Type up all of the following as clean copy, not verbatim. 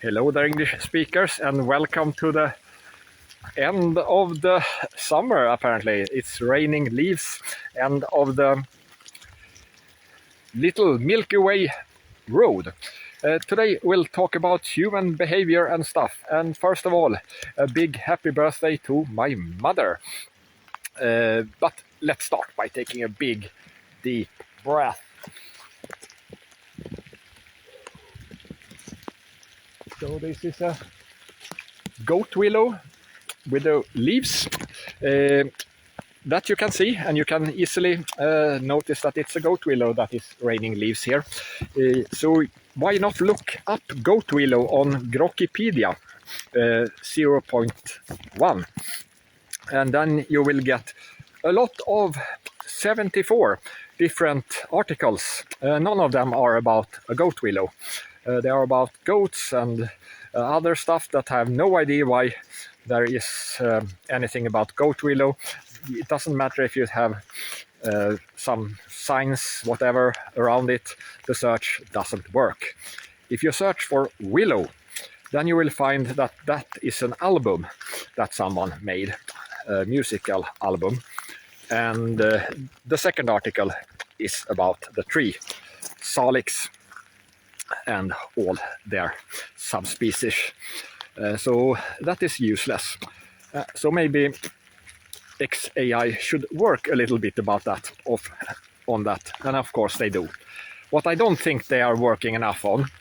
Hello there, English speakers, and welcome to the end of the summer, apparently. It's raining leaves, end of the little Milky Way road. Today we'll talk about human behavior and stuff. And first of all, a big happy birthday to my mother. But let's start by taking a big, deep breath. So this is a goat willow with the leaves that you can see, and you can easily notice that it's a goat willow that is raining leaves here. So why not look up goat willow on Grokipedia 0.1, and then you will get a lot of 74 different articles. None of them are about a goat willow. They are about goats and other stuff that I have no idea why there is anything about goat willow. It doesn't matter if you have some signs, whatever, around it, the search doesn't work. If you search for willow, then you will find that that is an album that someone made, a musical album. And the second article is about the tree, Salix, and all their subspecies. So that is useless. So maybe XAI should work a little bit about that, on that, and of course they do. What I don't think they are working enough on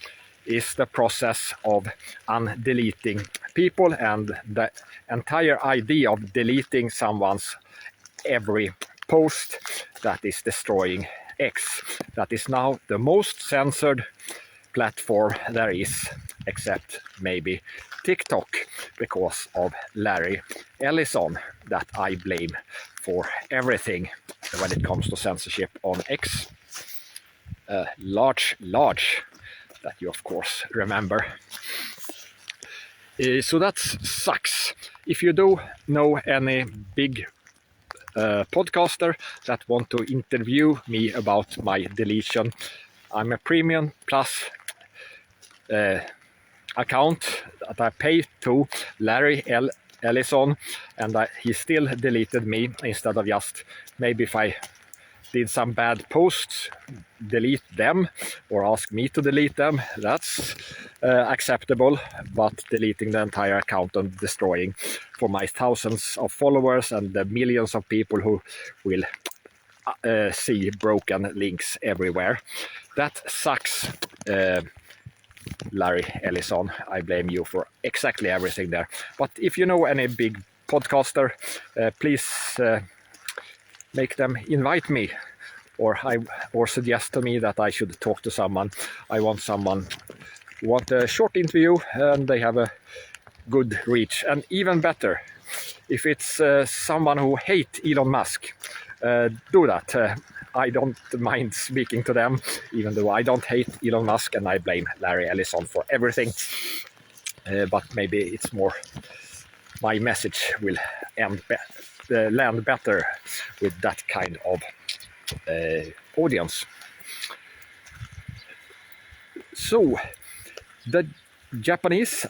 is the process of undeleting people, and the entire idea of deleting someone's every post that is destroying X. That is now the most censored platform there is, except maybe TikTok, because of Larry Ellison, that I blame for everything when it comes to censorship on X. Large, that you of course remember. So that sucks. If you do know any big podcaster that want to interview me about my deletion, I'm a premium plus account that I pay to Larry Ellison, and he still deleted me instead of just, maybe if I did some bad posts, delete them or ask me to delete them. That's acceptable, but deleting the entire account and destroying for my thousands of followers and the millions of people who will see broken links everywhere, that sucks. Larry Ellison, I blame you for exactly everything there. But if you know any big podcaster, please make them invite me, or suggest to me that I should talk to someone. I want someone who want a short interview and they have a good reach, and even better if it's someone who hates Elon Musk. Do that. I don't mind speaking to them, even though I don't hate Elon Musk and I blame Larry Ellison for everything. But maybe it's more, my message will land better with that kind of audience. So, the Japanese,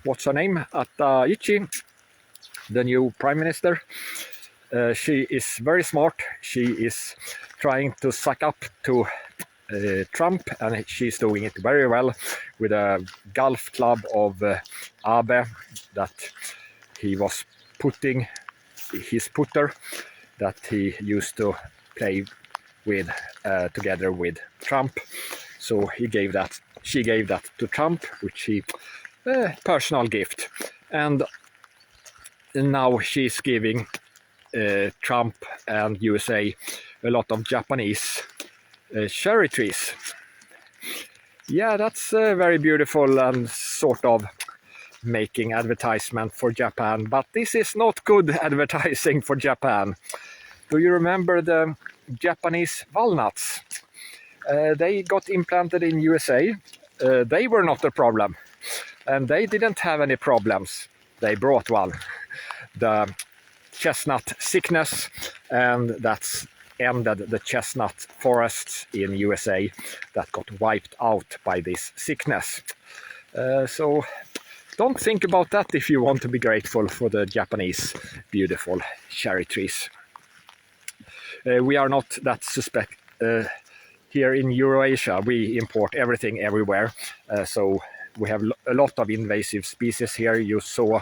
what's her name? Ataichi, the new prime minister. She is very smart. She is trying to suck up to Trump, and she's doing it very well with a golf club of Abe that he was putting, his putter that he used to play with together with Trump. So she gave that to Trump, which he personal gift, and now she's giving Trump and USA a lot of Japanese cherry trees. Yeah, that's very beautiful and sort of making advertisement for Japan, but this is not good advertising for Japan. Do you remember the Japanese walnuts? They got implanted in USA. They were not a problem, and they didn't have any problems. They brought one, the chestnut sickness, and that's ended the chestnut forests in USA that got wiped out by this sickness. So don't think about that if you want to be grateful for the Japanese beautiful cherry trees. We are not that suspect. Here in Eurasia, we import everything everywhere. So we have a lot of invasive species here. You saw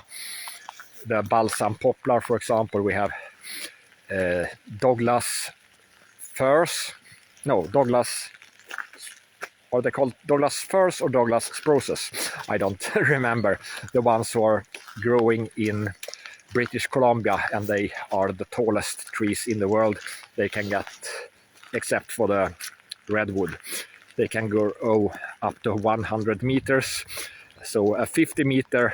the balsam poplar, for example. We have Douglas firs. No, Douglas. Are they called Douglas firs or Douglas spruces? I don't remember. The ones who are growing in British Columbia, and they are the tallest trees in the world. They can get, except for the redwood, they can go up to 100 meters. So a 50-meter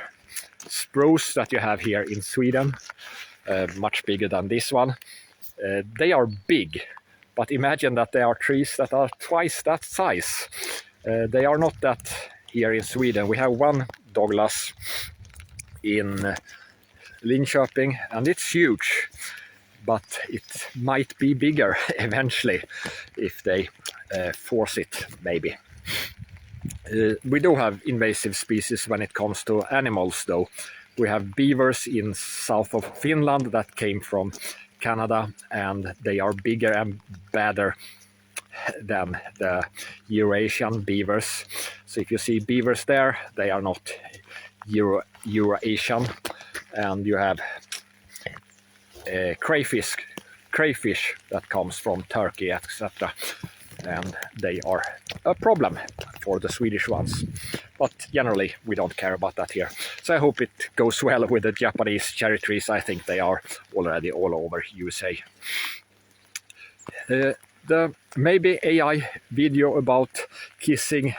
spruce that you have here in Sweden, much bigger than this one. They are big, but imagine that there are trees that are twice that size. They are not that here in Sweden. We have one Douglas in Linköping, and it's huge, but it might be bigger eventually if they force it, maybe. We do have invasive species when it comes to animals, though. We have beavers in south of Finland that came from Canada, and they are bigger and badder than the Eurasian beavers. So if you see beavers there, they are not Eurasian. And you have crayfish that comes from Turkey, etc. And they are a problem for the Swedish ones. But generally, we don't care about that here. So I hope it goes well with the Japanese cherry trees. I think they are already all over USA. The maybe AI video about kissing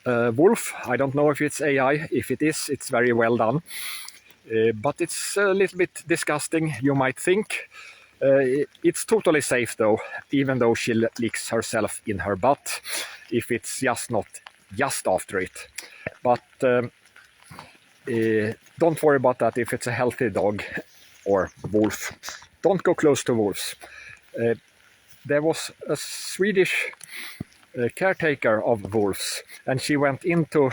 a wolf. I don't know if it's AI. If it is, it's very well done. But it's a little bit disgusting, you might think. It's totally safe, though, even though she licks herself in her butt, if it's just not just after it. But don't worry about that if it's a healthy dog or wolf. Don't go close to wolves. There was a Swedish caretaker of wolves, and she went into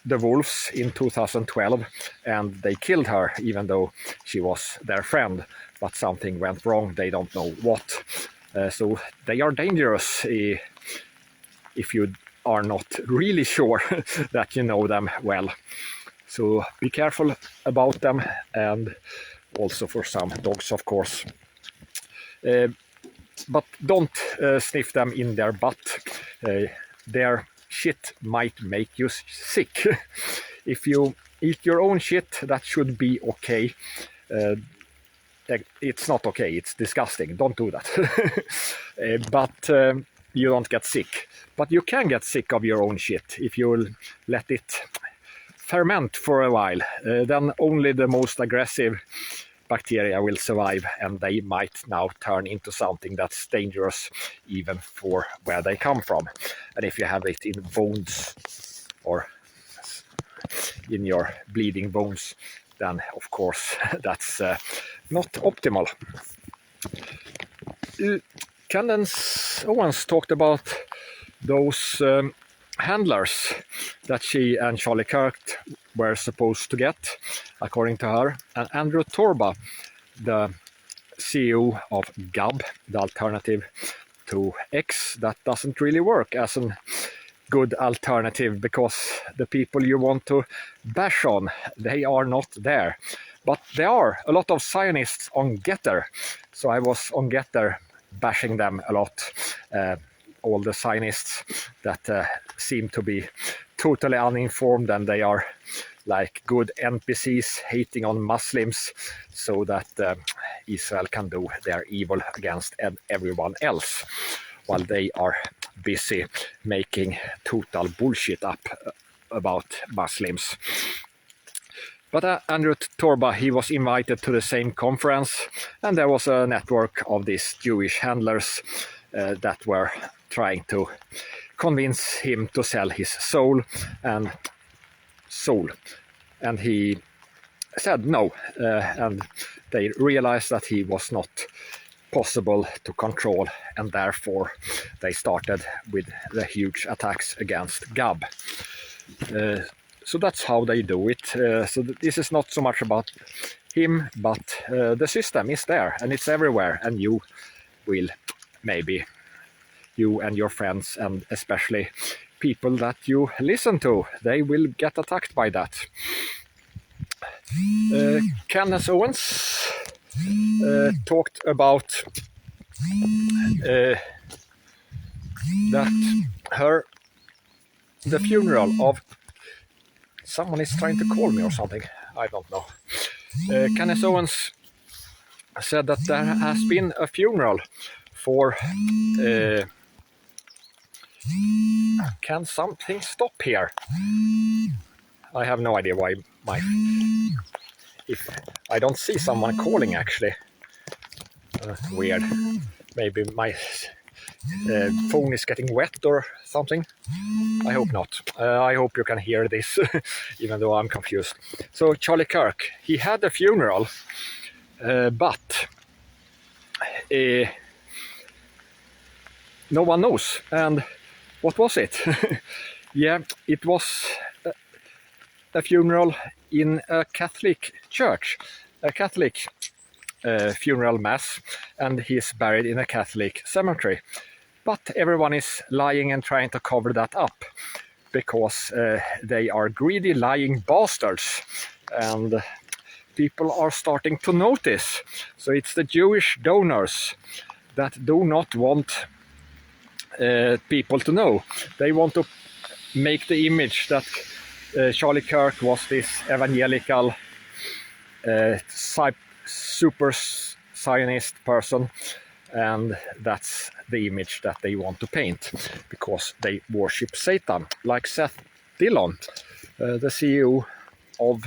the wolves in 2012, and they killed her even though she was their friend, but something went wrong. They don't know what. So they are dangerous if you are not really sure that you know them well. So be careful about them, and also for some dogs, of course. But don't sniff them in their butt. Their shit might make you sick. If you eat your own shit, that should be okay. It's not okay, it's disgusting. Don't do that. But you don't get sick. But you can get sick of your own shit if you let it ferment for a while. Then only the most aggressive bacteria will survive, and they might now turn into something that's dangerous even for where they come from. And if you have it in bones or in your bleeding bones, then of course that's not optimal. Candace Owens talked about those handlers that she and Charlie Kirk were supposed to get, according to her. And Andrew Torba, the CEO of GAB, the alternative to X, that doesn't really work as a good alternative, because the people you want to bash on, they are not there. But there are a lot of Zionists on Getter, so I was on Getter bashing them a lot. All the Zionists that seem to be totally uninformed, and they are like good NPCs hating on Muslims so that Israel can do their evil against everyone else, while they are busy making total bullshit up about Muslims. But Andrew Torba, he was invited to the same conference, and there was a network of these Jewish handlers that were trying to convince him to sell his soul, and he said no, and they realized that he was not possible to control, and therefore they started with the huge attacks against GAB. So that's how they do it. So this is not so much about him, but the system is there and it's everywhere, and you will maybe, you and your friends, and especially people that you listen to, they will get attacked by that. Candace Owens talked about that the funeral of someone is trying to call me or something, I don't know. Candace Owens said that there has been a funeral for can something stop here? I have no idea why if I don't see someone calling actually. Weird. Maybe my phone is getting wet or something. I hope not. I hope you can hear this, even though I'm confused. So Charlie Kirk, he had a funeral, but no one knows. And what was it? Yeah, it was a funeral in a Catholic church, a Catholic funeral mass, and he's buried in a Catholic cemetery. But everyone is lying and trying to cover that up because they are greedy, lying bastards, and people are starting to notice. So it's the Jewish donors that do not want people to know. They want to make the image that Charlie Kirk was this evangelical super Zionist person, and that's the image that they want to paint because they worship Satan, like Seth Dillon, the CEO of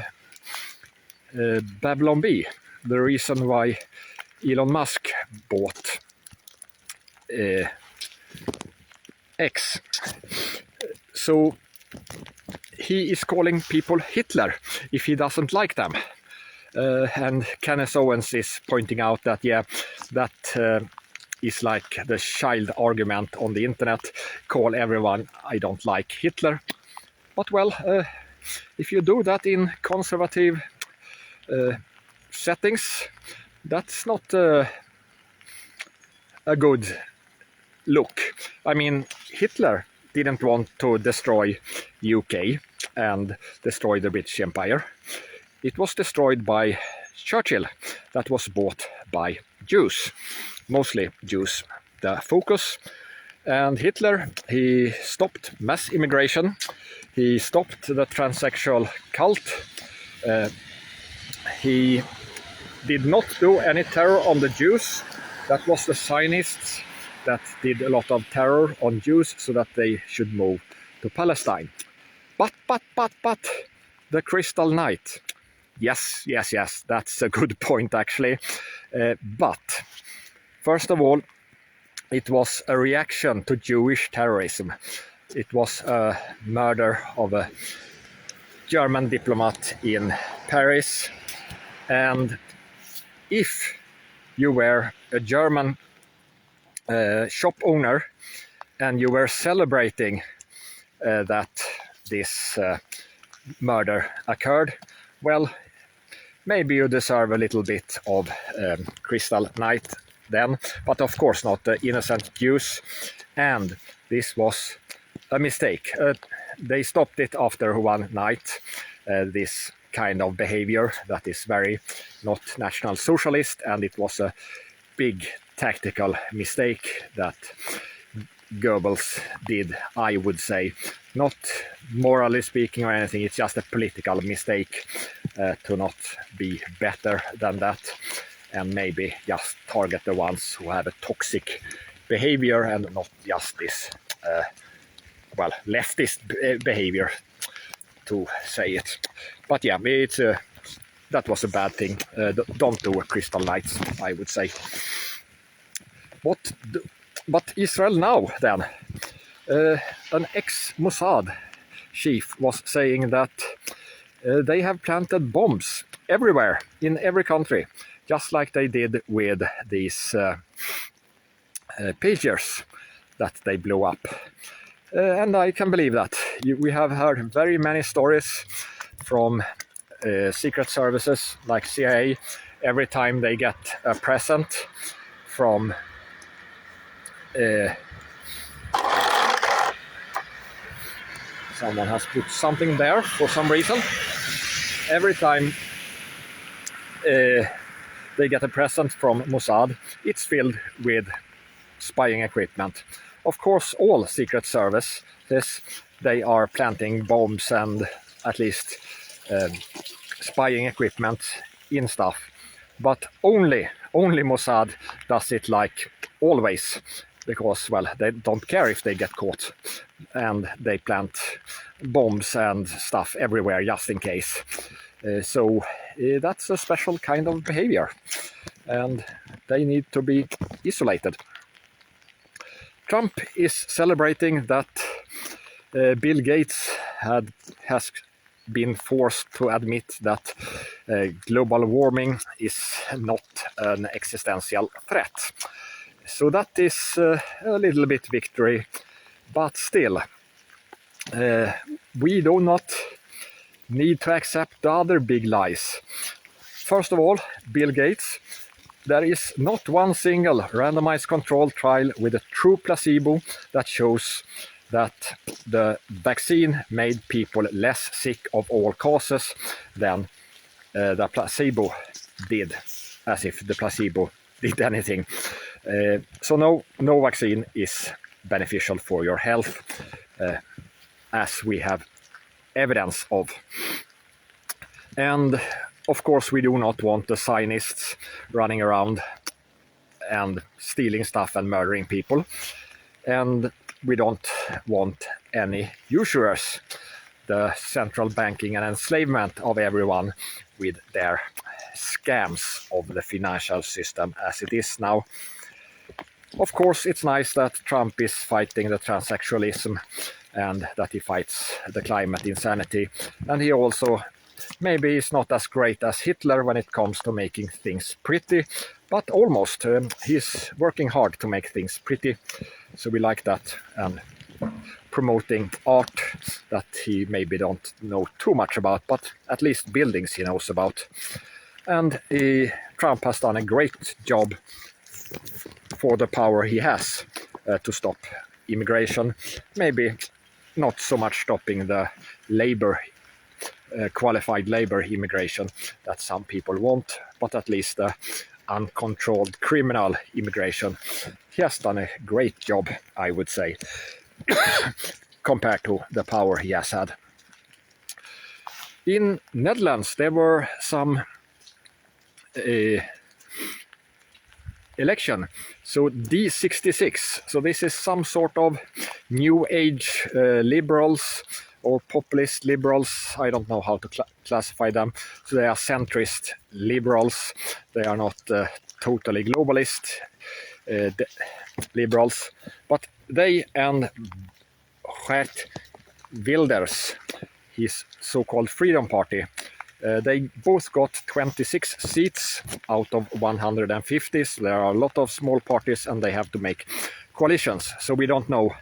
Babylon Bee, the reason why Elon Musk bought X. So he is calling people Hitler if he doesn't like them. And Kenneth Owens is pointing out that, yeah, that is like the child argument on the internet. Call everyone I don't like Hitler. But well, if you do that in conservative settings, that's not a good look. I mean, Hitler didn't want to destroy UK and destroy the British Empire. It was destroyed by Churchill, that was bought by Jews, mostly Jews, the focus. And Hitler, he stopped mass immigration, he stopped the transsexual cult, he did not do any terror on the Jews. That was the Zionists that did a lot of terror on Jews so that they should move to Palestine. But, the Crystal Knight. Yes, that's a good point actually. But, first of all, it was a reaction to Jewish terrorism. It was a murder of a German diplomat in Paris. And if you were a German shop owner and you were celebrating that this murder occurred, well, maybe you deserve a little bit of Crystal Knight then, but of course not the innocent Jews. And this was a mistake. They stopped it after one night, this kind of behavior that is very not National Socialist, and it was a big tactical mistake that Goebbels did, I would say. Not morally speaking or anything, it's just a political mistake to not be better than that, and maybe just target the ones who have a toxic behavior and not just this, leftist behavior, to say it. But yeah, it's that was a bad thing. Don't do a Crystal Knights, I would say. But Israel now then. An ex-Mossad chief was saying that they have planted bombs everywhere, in every country, just like they did with these pagers that they blew up. And I can believe that. We have heard very many stories from secret services like CIA every time they get a present from someone has put something there for some reason. Every time they get a present from Mossad, it's filled with spying equipment. Of course, all secret services, they are planting bombs and at least spying equipment in stuff. But only Mossad does it like always, because, well, they don't care if they get caught, and they plant bombs and stuff everywhere just in case. So that's a special kind of behavior, and they need to be isolated. Trump is celebrating that Bill Gates has been forced to admit that global warming is not an existential threat. So that is a little bit victory, but still, we do not need to accept the other big lies. First of all, Bill Gates. There is not one single randomized controlled trial with a true placebo that shows that the vaccine made people less sick of all causes than the placebo did, as if the placebo did anything. So no vaccine is beneficial for your health, as we have evidence of. And of course, we do not want the Zionists running around and stealing stuff and murdering people. And we don't want any usurers, the central banking and enslavement of everyone with their scams of the financial system as it is now. Of course, it's nice that Trump is fighting the transsexualism and that he fights the climate insanity. And he also maybe is not as great as Hitler when it comes to making things pretty, but almost. He's working hard to make things pretty, so we like that. And promoting art that he maybe don't know too much about, but at least buildings he knows about. And Trump has done a great job for the power he has to stop immigration. Maybe not so much stopping the qualified labor immigration that some people want, but at least the uncontrolled criminal immigration. He has done a great job, I would say, compared to the power he has had. In Netherlands, there were some election. So D66, so this is some sort of new age liberals or populist liberals. I don't know how to classify them. So they are centrist liberals. They are not totally globalist liberals. But they and Geert Wilders, his so-called Freedom Party, they both got 26 seats out of 150. So there are a lot of small parties and they have to make coalitions. So we don't know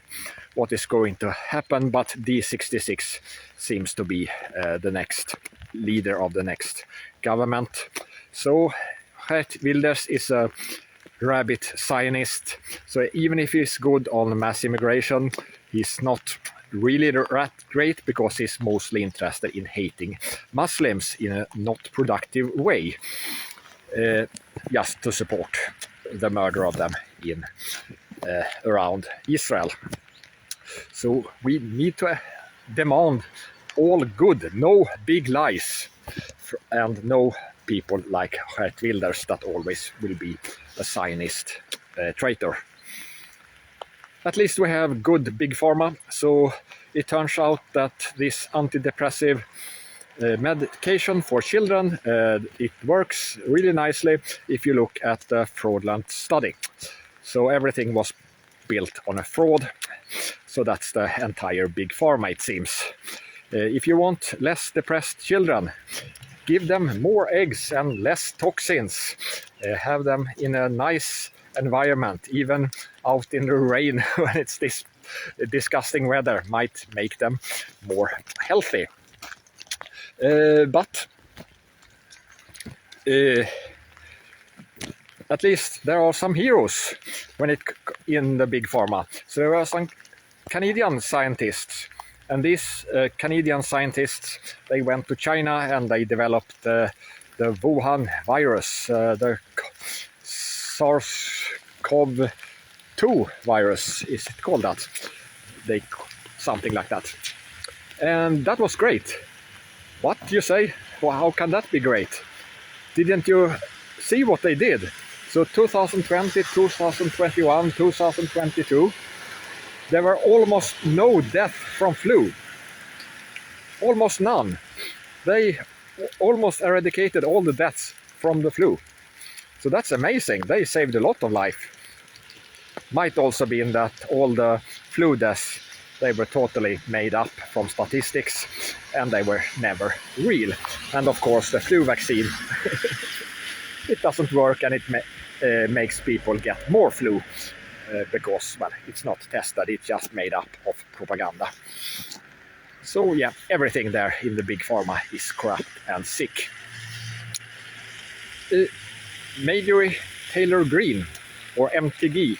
what is going to happen, but D66 seems to be the next leader of the next government. So Geert Wilders is a rabid Zionist. So even if he's good on mass immigration, he's not really that great because he's mostly interested in hating Muslims in a not productive way, just to support the murder of them in around Israel. So we need to demand all good, no big lies, and no people like Geert Wilders that always will be a Zionist traitor. At least we have good big pharma, so it turns out that this antidepressive medication for children, it works really nicely if you look at the fraudulent study. So everything was built on a fraud, so that's the entire big pharma, it seems. If you want less depressed children, give them more eggs and less toxins. Have them in a nice environment, even out in the rain when it's this disgusting weather might make them more healthy. But at least there are some heroes in the big pharma. So there are some Canadian scientists, and these Canadian scientists, they went to China and they developed the Wuhan virus, the SARS-CoV-2 virus, is it called that? Something like that. And that was great. What you say? Well, how can that be great? Didn't you see what they did? So 2020, 2021, 2022, there were almost no death from flu. Almost none. They almost eradicated all the deaths from the flu. So that's amazing. They saved a lot of life. Might also be in that all the flu deaths, they were totally made up from statistics and they were never real. And of course the flu vaccine, it doesn't work and it makes people get more flu because, well, it's not tested, it's just made up of propaganda. So yeah, everything there in the big pharma is corrupt and sick. Marjorie Taylor Greene, or MTG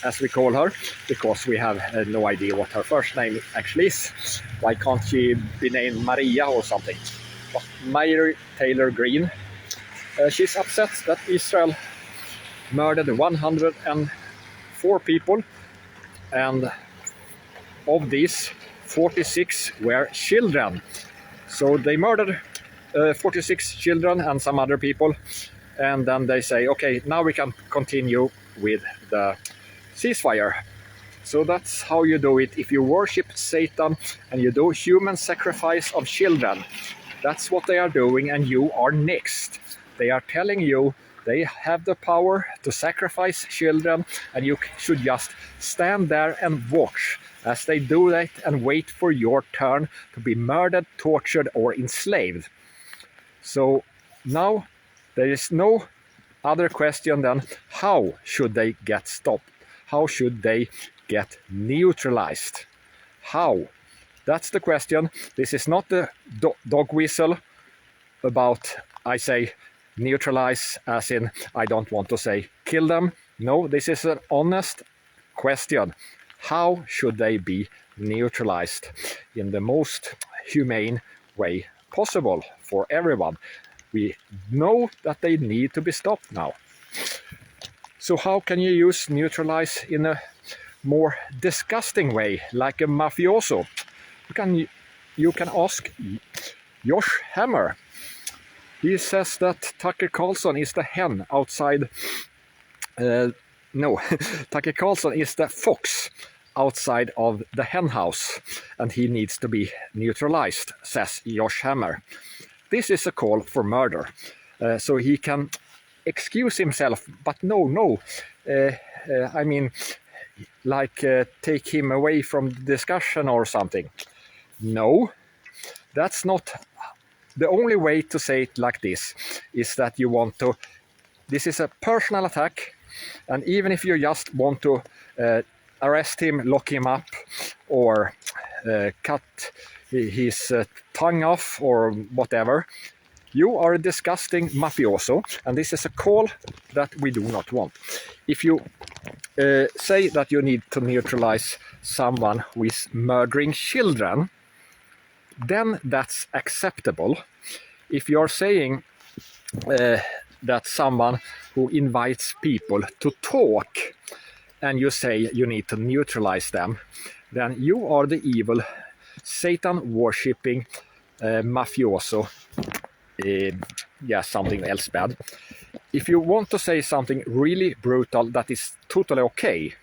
as we call her, because we have no idea what her first name actually is. Why can't she be named Maria or something? But Marjorie Taylor Greene, she's upset that Israel murdered 104 people, and of these 46 were children. So they murdered 46 children and some other people, and then they say, okay, now we can continue with the ceasefire. So that's how you do it. If you worship Satan and you do human sacrifice of children, that's what they are doing, and you are next. They are telling you they have the power to sacrifice children, and you should just stand there and watch as they do that and wait for your turn to be murdered, tortured, or enslaved. So now there is no other question than how should they get stopped? How should they get neutralized? How? That's the question. This is not the dog whistle about, I say, neutralize as in I don't want to say kill them. No, this is an honest question. How should they be neutralized in the most humane way possible for everyone? We know that they need to be stopped now. So how can you use neutralize in a more disgusting way, like a mafioso? You can ask Josh Hammer. He says that Tucker Carlson is the hen outside. No, Tucker Carlson is the fox outside of the hen house, and he needs to be neutralized, says Josh Hammer. This is a call for murder, so he can excuse himself, but no. I mean, like take him away from the discussion or something. No, that's not. The only way to say it like this is that you want to. This is a personal attack, and even if you just want to arrest him, lock him up, or cut his tongue off or whatever, you are a disgusting mafioso, and this is a call that we do not want. If you say that you need to neutralize someone who is murdering children, then that's acceptable. If you're saying that someone who invites people to talk and you say you need to neutralize them, then you are the evil, Satan-worshipping mafioso. Something else bad. If you want to say something really brutal that is totally okay,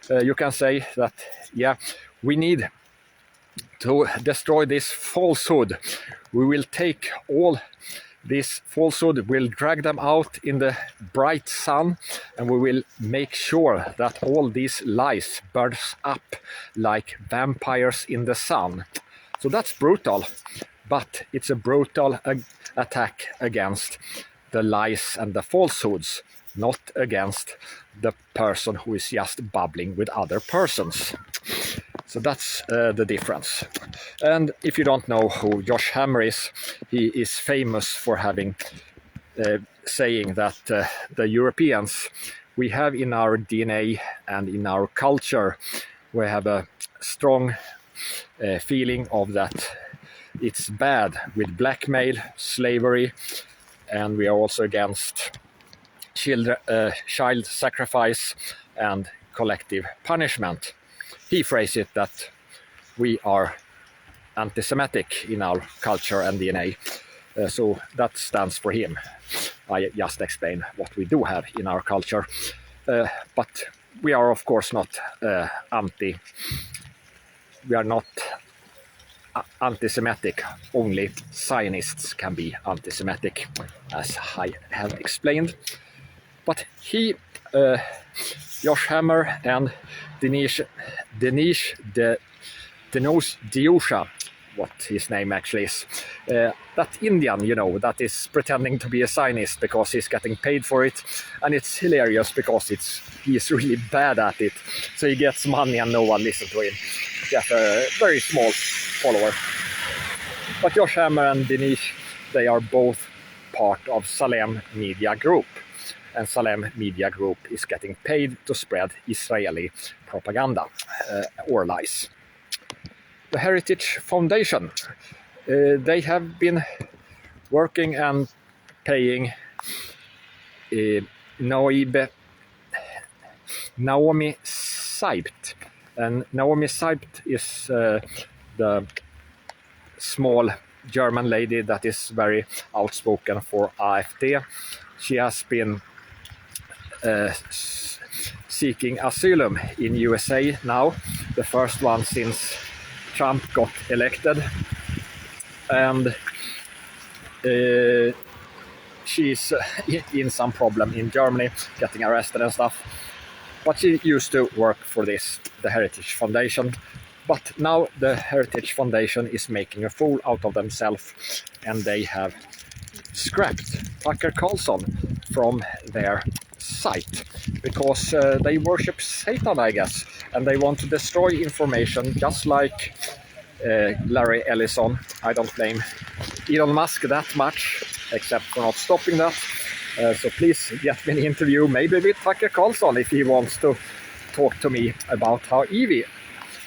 you can say that, we need to destroy this falsehood. We will take all this falsehood, we'll drag them out in the bright sun, and we will make sure that all these lies burst up like vampires in the sun. So that's brutal, but it's a brutal attack against the lies and the falsehoods, not against the person who is just babbling with other persons. So that's the difference. And if you don't know who Josh Hammer is, he is famous for having saying that the Europeans, we have in our DNA and in our culture, we have a strong feeling of that it's bad with blackmail, slavery, and we are also against child sacrifice and collective punishment. He phrased it that we are anti-Semitic in our culture and DNA. So that stands for him. I just explain what we do have in our culture. But we are of course not anti-Semitic. Only Zionists can be anti-Semitic, as I have explained. But he, Josh Hammer and Dinesh Diusha, what his name actually is, that Indian, you know, that is pretending to be a Zionist because he's getting paid for it, and it's hilarious because he's really bad at it, so he gets money and no one listens to him. Just a very small follower. But Josh Hammer and Dinesh, they are both part of Salem Media Group, and Salem Media Group is getting paid to spread Israeli propaganda or lies. The Heritage Foundation, they have been working and paying Naomi Seibt. And Naomi Seibt is the small German lady that is very outspoken for AfD. She has been seeking asylum in USA now, the first one since Trump got elected, and she's in some problem in Germany, getting arrested and stuff. But she used to work for the Heritage Foundation. But now the Heritage Foundation is making a fool out of themselves, and they have scrapped Tucker Carlson from their site because they worship Satan, I guess, and they want to destroy information just like Larry Ellison. I don't blame Elon Musk that much, except for not stopping that. So please get me an interview, maybe with Tucker Carlson, if he wants to talk to me about how evil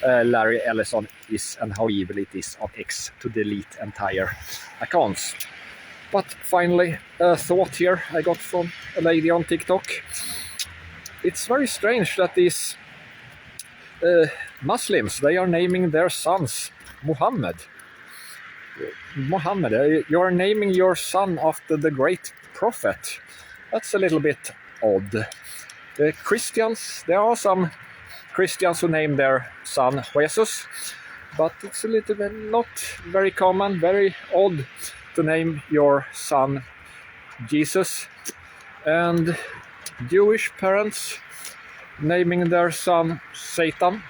Larry Ellison is and how evil it is of X to delete entire accounts. But finally, a thought here I got from a lady on TikTok. It's very strange that these Muslims, they are naming their sons Muhammad. You are naming your son after the great prophet. That's a little bit odd. Christians, there are some Christians who name their son Jesus, but it's a little bit not very common, very odd to name your son Jesus. And Jewish parents naming their son Satan.